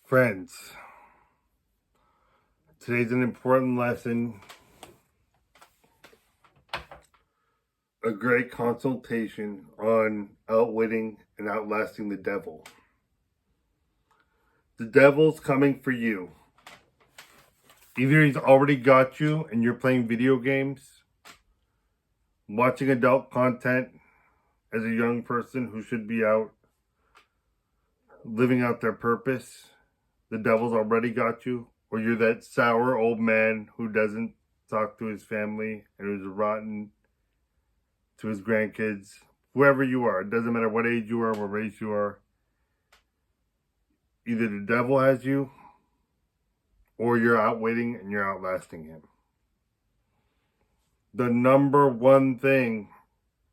Friends, today's an important lesson, a great consultation on outwitting and outlasting the devil. The devil's coming for you. Either he's already got you and you're playing video games, watching adult content as a young person who should be out living out their purpose. The devil's already got you. Or you're that sour old man who doesn't talk to his family and who's rotten to his grandkids. Whoever you are, it doesn't matter what age you are, what race you are. Either the devil has you or you're outwitting and you're outlasting him. The number one thing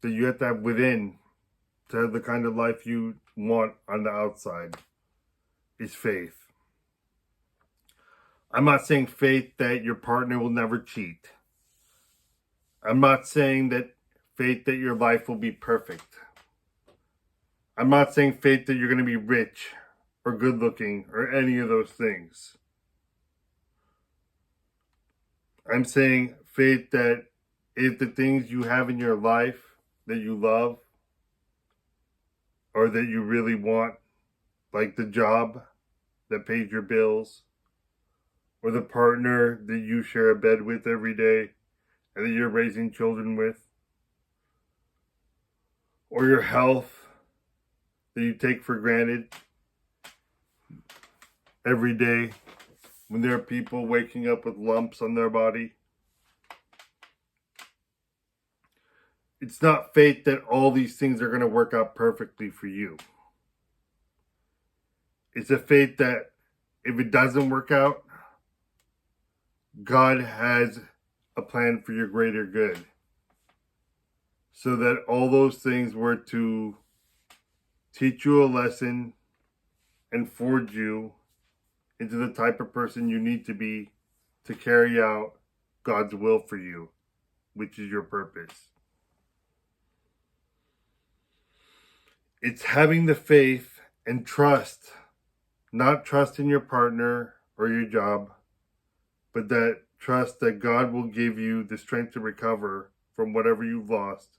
that you have to have within to have the kind of life you want on the outside is faith. I'm not saying faith that your partner will never cheat. I'm not saying that faith that your life will be perfect. I'm not saying faith that you're going to be rich or good looking or any of those things. I'm saying faith that if the things you have in your life that you love or that you really want, like the job that pays your bills, or the partner that you share a bed with every day and that you're raising children with, or your health that you take for granted every day when there are people waking up with lumps on their body. It's not fate that all these things are going to work out perfectly for you. It's a fate that if it doesn't work out, God has a plan for your greater good. So that all those things were to teach you a lesson and forge you into the type of person you need to be to carry out God's will for you, which is your purpose. It's having the faith and trust, not trust in your partner or your job, but that trust that God will give you the strength to recover from whatever you've lost,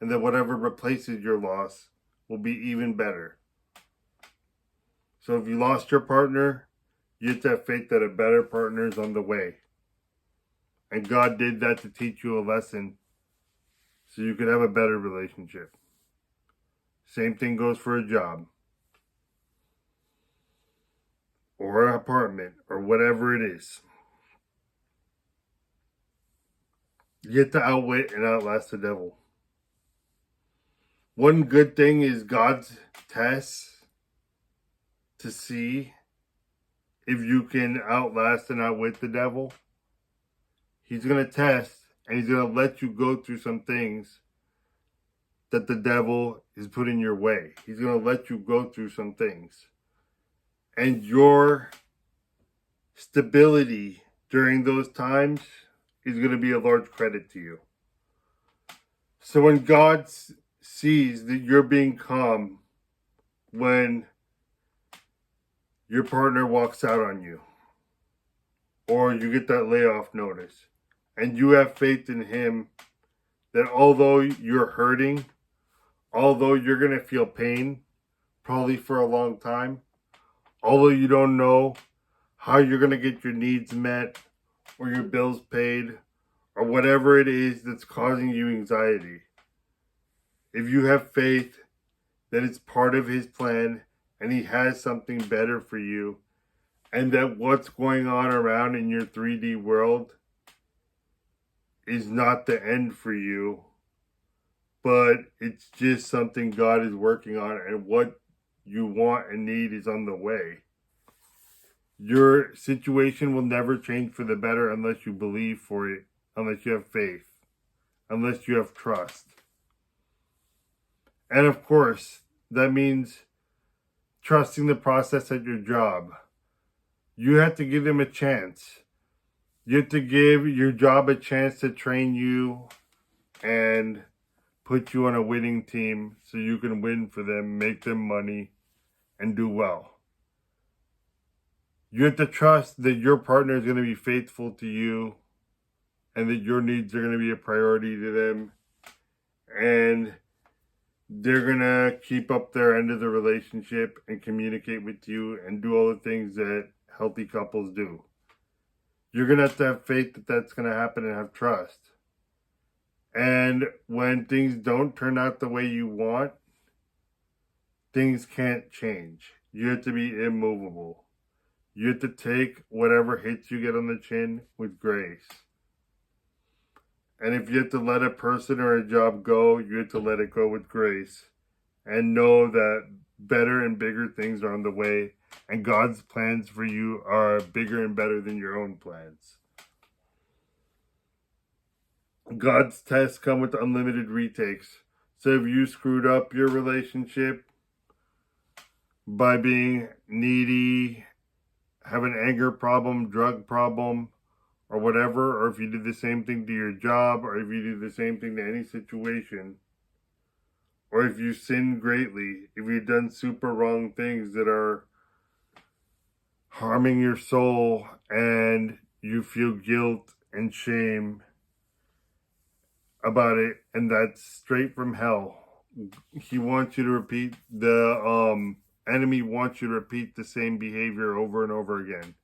and that whatever replaces your loss will be even better. So if you lost your partner, you have to have faith that a better partner is on the way. And God did that to teach you a lesson so you could have a better relationship. Same thing goes for a job or an apartment or whatever it is. You get to outwit and outlast the devil. One good thing is God's tests to see if you can outlast and outwit the devil. He's going to test and he's going to let you go through some things that the devil is putting your way. He's going to let you go through some things. And your stability during those times is going to be a large credit to you. So when God sees that you're being calm when your partner walks out on you, or you get that layoff notice, and you have faith in him that although you're hurting, although you're going to feel pain, probably for a long time, although you don't know how you're going to get your needs met or your bills paid or whatever it is that's causing you anxiety, if you have faith that it's part of his plan and he has something better for you, and that what's going on around in your 3D world is not the end for you, but it's just something God is working on, and what you want and need is on the way. Your situation will never change for the better unless you believe for it, unless you have faith, unless you have trust. And of course, that means trusting the process at your job. You have to give them a chance. You have to give your job a chance to train you and put you on a winning team so you can win for them, make them money, and do well. You have to trust that your partner is going to be faithful to you and that your needs are going to be a priority to them. And they're going to keep up their end of the relationship and communicate with you and do all the things that healthy couples do. You're going to have faith that that's going to happen and have trust. And when things don't turn out the way you want, things can't change. You have to be immovable. You have to take whatever hits you get on the chin with grace. And if you have to let a person or a job go, you have to let it go with grace. And know that better and bigger things are on the way. And God's plans for you are bigger and better than your own plans. God's tests come with unlimited retakes. So if you screwed up your relationship by being needy, have an anger problem, drug problem, or whatever, or if you did the same thing to your job, or if you do the same thing to any situation, or if you sin greatly, if you've done super wrong things that are harming your soul and you feel guilt and shame about it, and that's straight from hell. He wants you to repeat the enemy wants you to repeat the same behavior over and over again.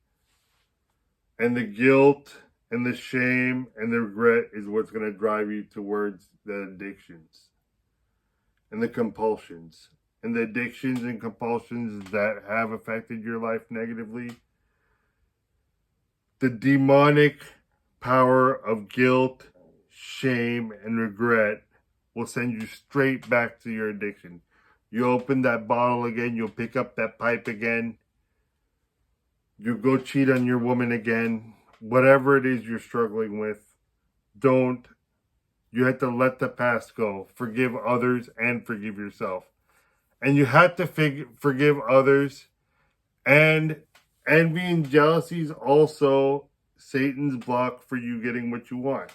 And the guilt and the shame and the regret is what's going to drive you towards the addictions and the compulsions. And the addictions and compulsions that have affected your life negatively. The demonic power of guilt, shame, and regret will send you straight back to your addiction. You open that bottle again, you'll pick up that pipe again, you'll go cheat on your woman again. Whatever it is you're struggling with, you have to let the past go. Forgive others and forgive yourself. And you have to forgive others. And envy and jealousy is also Satan's block for you getting what you want.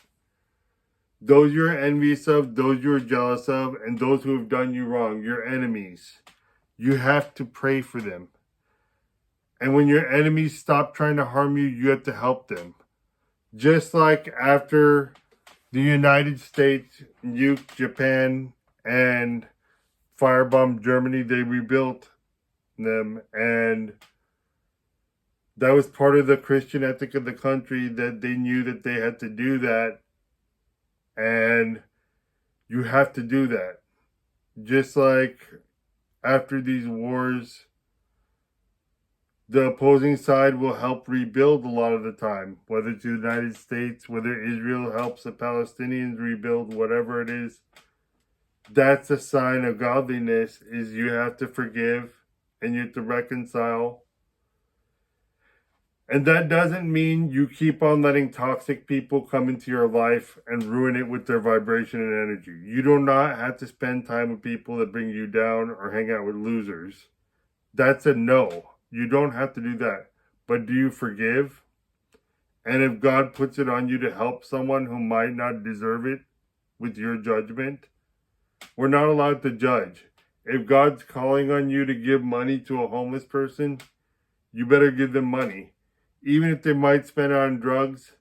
Those you're envious of, those you're jealous of, and those who have done you wrong, your enemies, you have to pray for them. And when your enemies stop trying to harm you, you have to help them. Just like after the United States nuked Japan and firebombed Germany, they rebuilt them. And that was part of the Christian ethic of the country, that they knew that they had to do that. And you have to do that. Just like after these wars, the opposing side will help rebuild a lot of the time. Whether it's the United States, whether Israel helps the Palestinians rebuild, whatever it is. That's a sign of godliness, is you have to forgive and you have to reconcile. And that doesn't mean you keep on letting toxic people come into your life and ruin it with their vibration and energy. You do not have to spend time with people that bring you down or hang out with losers. That's a no. You don't have to do that. But do you forgive? And if God puts it on you to help someone who might not deserve it with your judgment, we're not allowed to judge. If God's calling on you to give money to a homeless person, you better give them money. Even if they might spend it on drugs,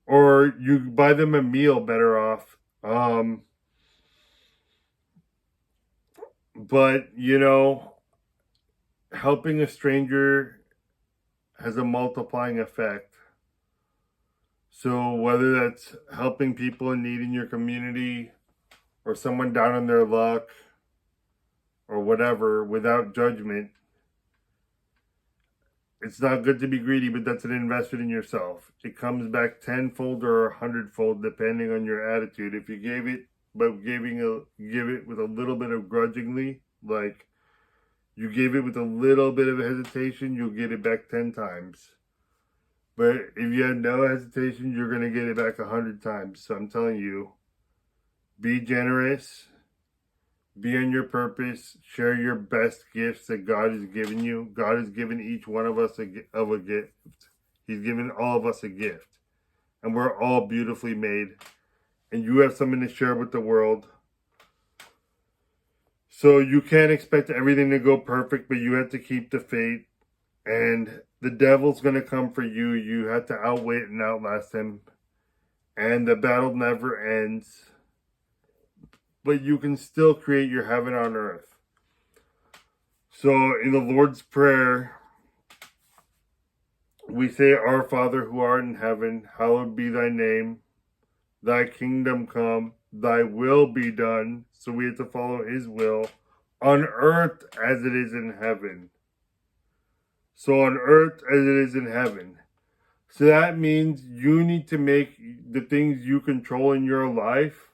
or you buy them a meal, better off. But, helping a stranger has a multiplying effect. So whether that's helping people in need in your community, or someone down on their luck, or whatever, without judgment, it's not good to be greedy, but that's an investment in yourself. It comes back tenfold or 100-fold depending on your attitude. If you gave it, but give it with a little bit of grudgingly, like you gave it with a little bit of hesitation, you'll get it back 10 times. But if you have no hesitation, you're going to get it back 100 times. So I'm telling you, be generous. Be on your purpose. Share your best gifts that God has given you. God has given each one of us a gift. He's given all of us a gift. And we're all beautifully made. And you have something to share with the world. So you can't expect everything to go perfect, but you have to keep the faith. And The devil's going to come for you. You have to outwit and outlast him. And the battle never ends. But you can still create your heaven on earth. So in the Lord's Prayer, we say, Our Father who art in heaven, hallowed be thy name. Thy kingdom come, thy will be done. So we have to follow his will on earth as it is in heaven. So on earth as it is in heaven. So that means you need to make the things you control in your life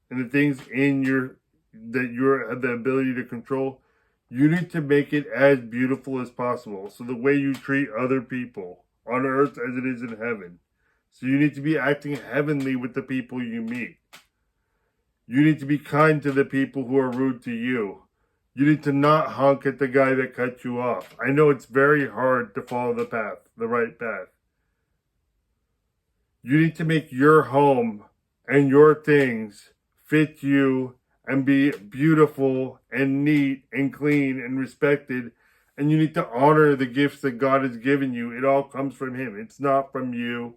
and the things in your that you have the ability to control, you need to make it as beautiful as possible. So the way you treat other people on earth as it is in heaven. So you need to be acting heavenly with the people you meet. You need to be kind to the people who are rude to you. You need to not honk at the guy that cut you off. I know it's very hard to follow the path, the right path. You need to make your home and your things fit you and be beautiful and neat and clean and respected. And you need to honor the gifts that God has given you. It all comes from him. It's not from you.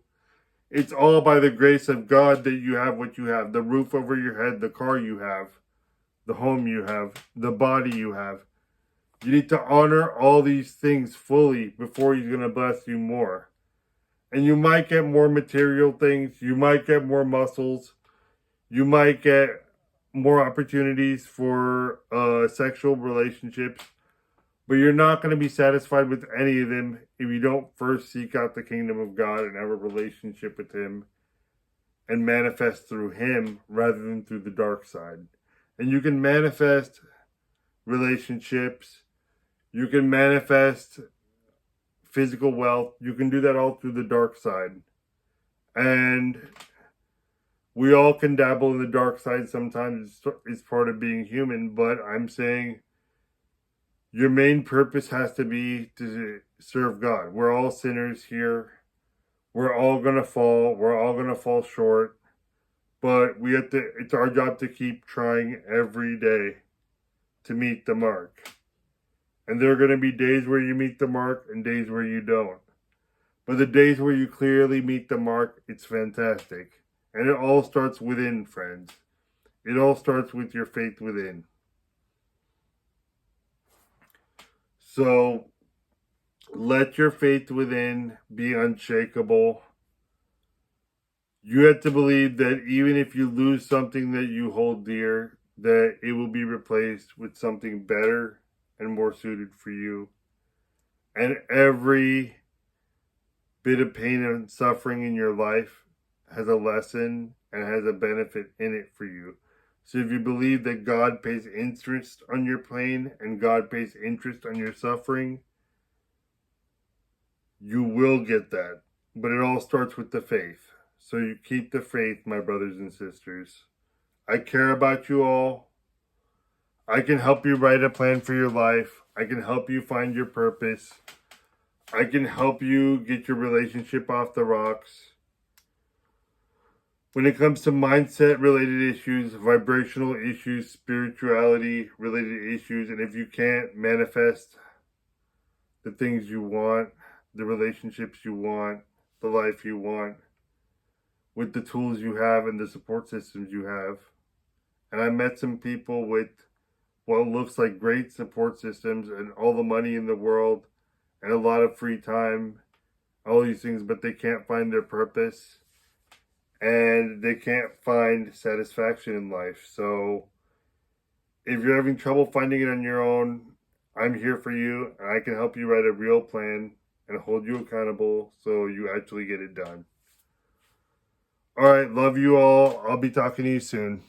It's all by the grace of God that you have what you have. The roof over your head, the car you have, the home you have, the body you have. You need to honor all these things fully before he's going to bless you more. And you might get more material things. You might get more muscles. You might get more opportunities for sexual relationships. But you're not going to be satisfied with any of them if you don't first seek out the kingdom of God and have a relationship with him and manifest through him rather than through the dark side. And you can manifest relationships. You can manifest physical wealth. You can do that all through the dark side. And we all can dabble in the dark side sometimes. It's part of being human. But I'm saying your main purpose has to be to serve God. We're all sinners here. We're all going to fall. We're all going to fall short. But we have to. It's our job to keep trying every day to meet the mark. And there are going to be days where you meet the mark and days where you don't. But the days where you clearly meet the mark, it's fantastic. And it all starts within, friends. It all starts with your faith within. So let your faith within be unshakable. You have to believe that even if you lose something that you hold dear, that it will be replaced with something better and more suited for you. And every bit of pain and suffering in your life has a lesson and has a benefit in it for you. So if you believe that God pays interest on your pain and God pays interest on your suffering, you will get that. But it all starts with the faith. So you keep the faith, my brothers and sisters. I care about you all. I can help you write a plan for your life. I can help you find your purpose. I can help you get your relationship off the rocks. When it comes to mindset related issues, vibrational issues, spirituality related issues, and if you can't manifest the things you want, the relationships you want, the life you want, with the tools you have and the support systems you have. And I met some people with what looks like great support systems and all the money in the world and a lot of free time, all these things, but they can't find their purpose and they can't find satisfaction in life. So if you're having trouble finding it on your own, I'm here for you and I can help you write a real plan and hold you accountable so you actually get it done. All right, love you all. I'll be talking to you soon.